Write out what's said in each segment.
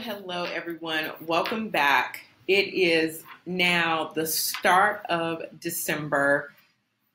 Hello, everyone. Welcome back. It is now the start of December,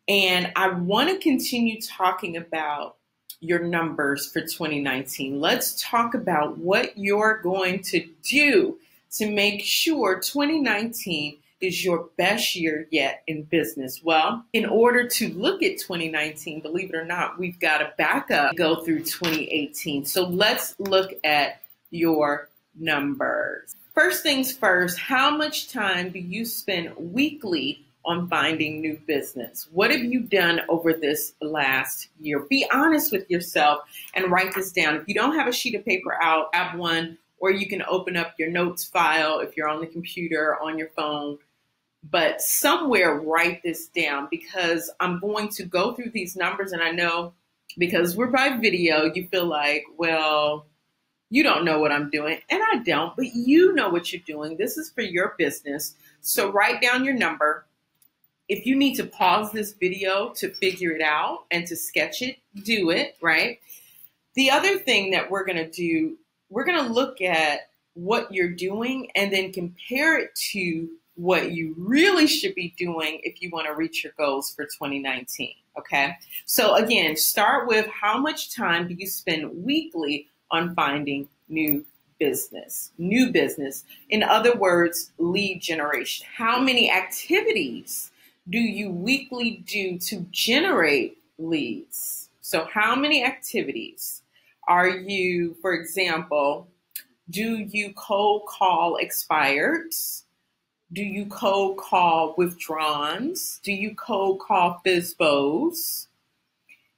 and I want to continue talking about your numbers for 2019. Let's talk about what you're going to do to make sure 2019 is your best year yet in business. Well, in order to look at 2019, believe it or not, we've got to back up, go through 2018. So let's look at your numbers. First things first, how much time do you spend weekly on finding new business? What have you done over this last year? Be honest with yourself and write this down. If you don't have a sheet of paper out, grab one, or you can open up your notes file if you're on the computer, on your phone. But somewhere write this down, because I'm going to go through these numbers, and I know because we're by video, you feel like, well, you don't know what I'm doing, and I don't, but you know what you're doing. This is for your business. So write down your number. If you need to pause this video to figure it out and to sketch it, do it, right? The other thing that we're going to do, we're going to look at what you're doing and then compare it to what you really should be doing if you want to reach your goals for 2019, okay? So again, start with how much time do you spend weekly on finding new business. In other words, lead generation. How many activities do you weekly do to generate leads? So how many activities are you, for example, do you cold call expireds? Do you cold call withdrawns? Do you cold call FISBOs?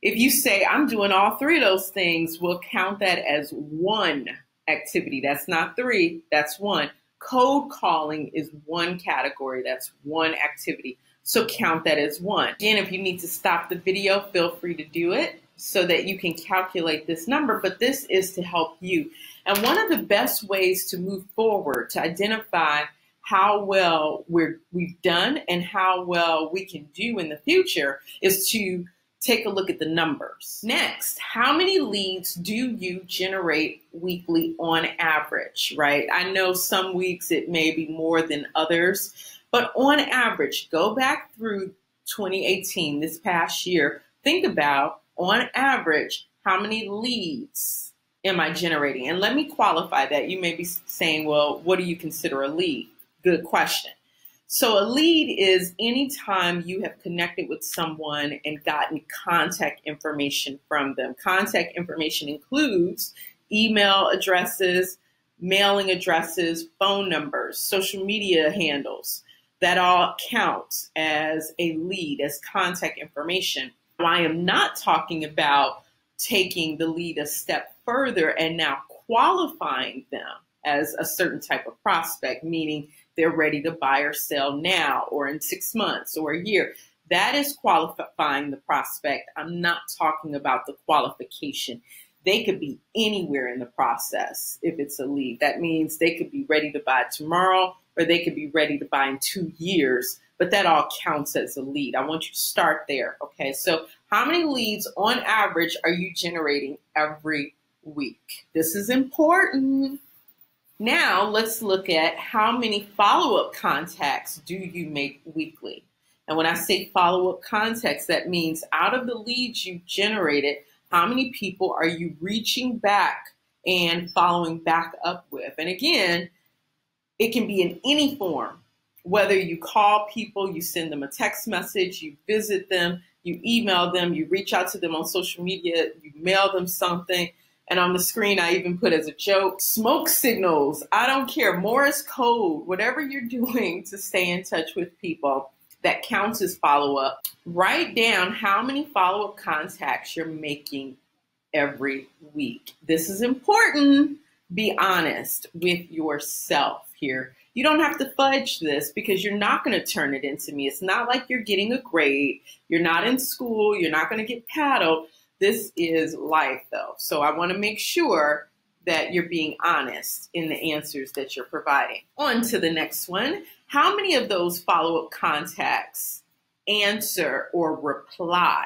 If you say, I'm doing all three of those things, we'll count that as one activity. That's not three, that's one. Cold calling is one category, that's one activity. So count that as one. Again, if you need to stop the video, feel free to do it so that you can calculate this number, but this is to help you. And one of the best ways to move forward, to identify how well we've done and how well we can do in the future, is to take a look at the numbers. Next, how many leads do you generate weekly on average, right? I know some weeks it may be more than others, but on average, go back through 2018, this past year, think about, on average, how many leads am I generating? And let me qualify that. You may be saying, well, what do you consider a lead? Good question. So a lead is any time you have connected with someone and gotten contact information from them. Contact information includes email addresses, mailing addresses, phone numbers, social media handles. That all counts as a lead, as contact information. I am not talking about taking the lead a step further and now qualifying them as a certain type of prospect, meaning they're ready to buy or sell now or in 6 months or a year. That is qualifying the prospect. I'm not talking about the qualification. They could be anywhere in the process if it's a lead. That means they could be ready to buy tomorrow or they could be ready to buy in 2 years, but that all counts as a lead. I want you to start there, okay? So how many leads on average are you generating every week? This is important. Now let's look at how many follow-up contacts do you make weekly. And when I say follow-up contacts, that means out of the leads you generated, how many people are you reaching back and following back up with? And again, it can be in any form, whether you call people, you send them a text message, you visit them, you email them, you reach out to them on social media, you mail them something. And on the screen, I even put as a joke, smoke signals. I don't care. Morse code, whatever you're doing to stay in touch with people, that counts as follow-up. Write down how many follow-up contacts you're making every week. This is important. Be honest with yourself here. You don't have to fudge this because you're not going to turn it into me. It's not like you're getting a grade. You're not in school. You're not going to get paddled. This is life, though. So I want to make sure that you're being honest in the answers that you're providing. On to the next one. How many of those follow-up contacts answer or reply?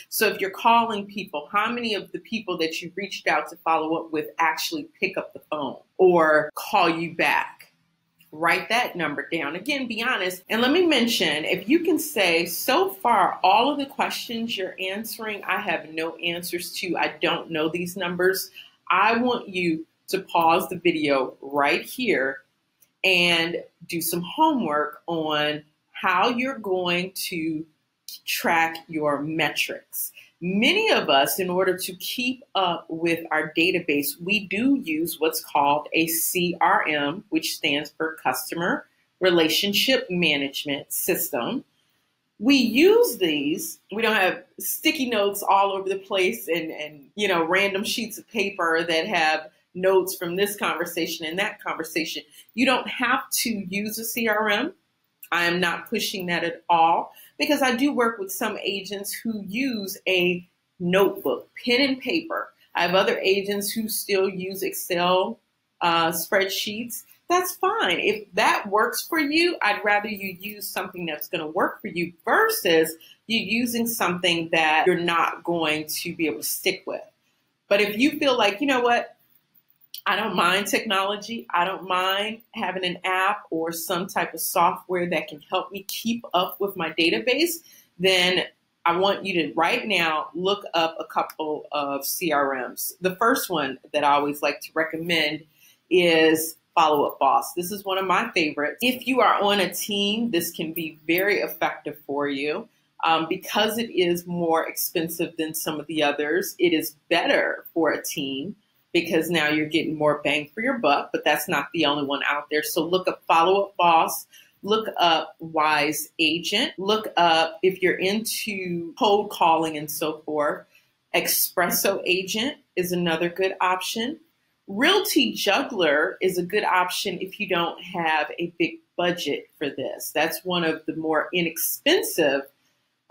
So if you're calling people, how many of the people that you reached out to follow up with actually pick up the phone or call you back? Write that number down. Again, be honest. And let me mention, if you can say, so far, all of the questions you're answering, I have no answers to. I don't know these numbers. I want you to pause the video right here and do some homework on how you're going to track your metrics. Many of us, in order to keep up with our database, we do use what's called a CRM, which stands for Customer Relationship Management System. We use these. We don't have sticky notes all over the place and random sheets of paper that have notes from this conversation and that conversation. You don't have to use a CRM. I am not pushing that at all, because I do work with some agents who use a notebook, pen and paper. I have other agents who still use Excel spreadsheets. That's fine. If that works for you, I'd rather you use something that's going to work for you versus you using something that you're not going to be able to stick with. But if you feel like, you know what, I don't mind technology. I don't mind having an app or some type of software that can help me keep up with my database, then I want you to right now look up a couple of CRMs. The first one that I always like to recommend is Follow Up Boss. This is one of my favorites. If you are on a team, this can be very effective for you. Because it is more expensive than some of the others, it is better for a team, because now you're getting more bang for your buck, but that's not the only one out there. So look up Follow Up Boss, look up Wise Agent, look up, if you're into cold calling and so forth, Espresso Agent is another good option. Realty Juggler is a good option if you don't have a big budget for this. That's one of the more inexpensive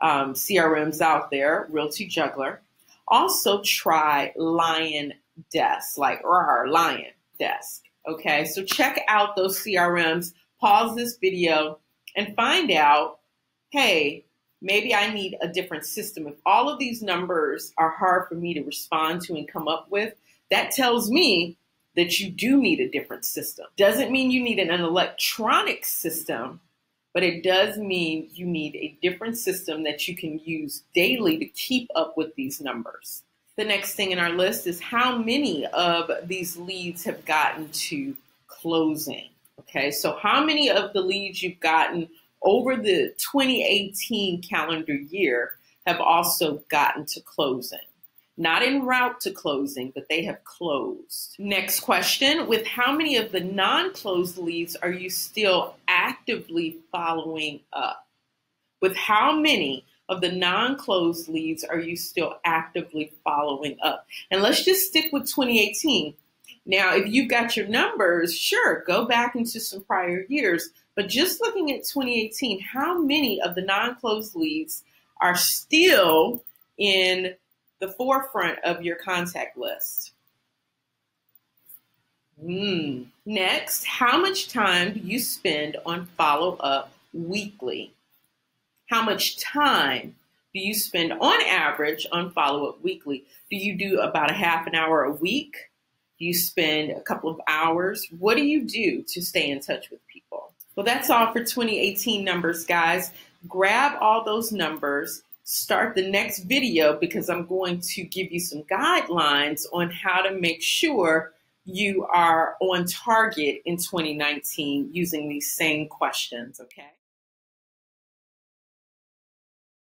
CRMs out there, Realty Juggler. Also try Lion Desk, like Lion Desk. Okay, so check out those CRMs, pause this video and find out, hey, maybe I need a different system. If all of these numbers are hard for me to respond to and come up with, that tells me that you do need a different system. Doesn't mean you need an electronic system, but it does mean you need a different system that you can use daily to keep up with these numbers. The next thing in our list is how many of these leads have gotten to closing. Okay, so how many of the leads you've gotten over the 2018 calendar year have also gotten to closing? Not en route to closing, but they have closed. Next question, with how many of the non-closed leads are you still actively following up? With how many of the non-closed leads are you still actively following up? And let's just stick with 2018. Now, if you've got your numbers, sure, go back into some prior years. But just looking at 2018, how many of the non-closed leads are still in the forefront of your contact list? Next, how much time do you spend on follow-up weekly? How much time do you spend on average on follow-up weekly? Do you do about a half an hour a week? Do you spend a couple of hours? What do you do to stay in touch with people? Well, that's all for 2018 numbers, guys. Grab all those numbers. Start the next video, because I'm going to give you some guidelines on how to make sure you are on target in 2019 using these same questions, okay?